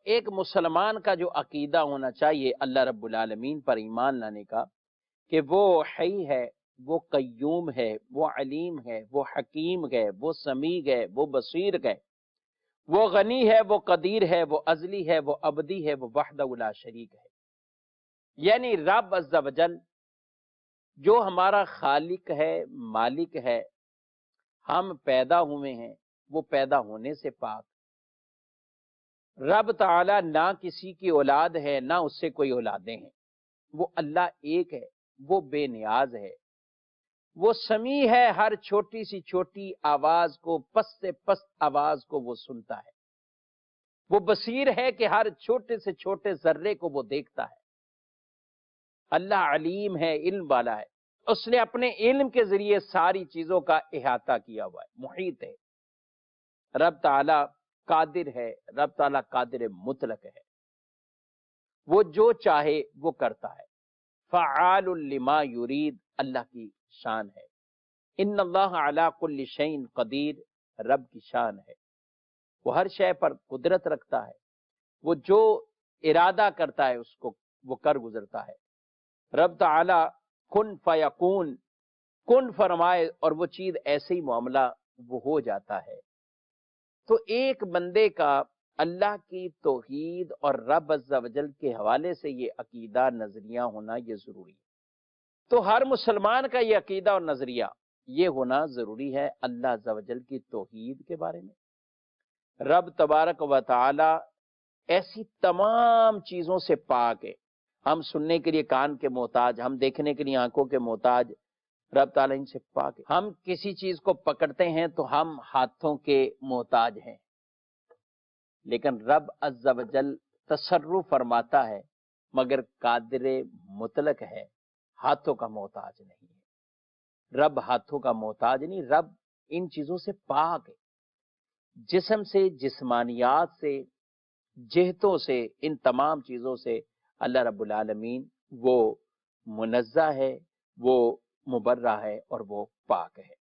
ایک مسلمان کا جو عقیدہ ہونا چاہیے اللہ رب العالمین پر ایمان لانے کا، کہ وہ حی ہے، وہ قیوم ہے، وہ علیم ہے، وہ حکیم ہے، وہ سمیع ہے، وہ بصیر ہے، وہ غنی ہے، وہ قدیر ہے، وہ ازلی ہے، وہ ابدی ہے، وہ وحدہ لا شریک ہے۔ یعنی رب عز و جل جو ہمارا خالق ہے، مالک ہے، ہم پیدا ہوئے ہیں، وہ پیدا ہونے سے پاک۔ رب تعالی نہ کسی کی اولاد ہے، نہ اس سے کوئی اولادیں ہیں، وہ اللہ ایک ہے، وہ بے نیاز ہے، وہ سمیع ہے، ہر چھوٹی سی چھوٹی آواز کو، پست سے پست آواز کو وہ سنتا ہے، وہ بصیر ہے کہ ہر چھوٹے سے چھوٹے ذرے کو وہ دیکھتا ہے۔ اللہ علیم ہے، علم والا ہے، اس نے اپنے علم کے ذریعے ساری چیزوں کا احاطہ کیا ہوا ہے، محیط ہے۔ رب تعالی قادر ہے، رب تعالی قادر مطلق ہے، وہ جو چاہے وہ کرتا ہے، فعال لما یرید اللہ کی شان ہے۔ ان اللہ علی کل شیء قدیر، رب کی شان ہے، وہ ہر شے پر قدرت رکھتا ہے، وہ جو ارادہ کرتا ہے اس کو وہ کر گزرتا ہے۔ رب تعالی کن فیکون، کن فرمائے اور وہ چیز ایسے ہی معاملہ وہ ہو جاتا ہے۔ تو ایک بندے کا اللہ کی توحید اور رب عز و جل کے حوالے سے یہ عقیدہ نظریہ ہونا یہ ضروری ہے۔ تو ہر مسلمان کا یہ عقیدہ اور نظریہ یہ ہونا ضروری ہے اللہ عز و جل کی توحید کے بارے میں۔ رب تبارک و تعالی ایسی تمام چیزوں سے پاک ہے، ہم سننے کے لیے کان کے محتاج، ہم دیکھنے کے لیے آنکھوں کے محتاج، رب تعالیٰ ان سے پاک ہے۔ ہم کسی چیز کو پکڑتے ہیں تو ہم ہاتھوں کے محتاج ہیں، لیکن رب عز و جل تصرف فرماتا ہے مگر قادر مطلق ہے، ہاتھوں کا محتاج نہیں ہے۔ رب ہاتھوں کا محتاج نہیں، رب ان چیزوں سے پاک ہے، جسم سے، جسمانیات سے، جہتوں سے، ان تمام چیزوں سے اللہ رب العالمین وہ منزہ ہے، وہ مبرہ ہے اور وہ پاک ہے۔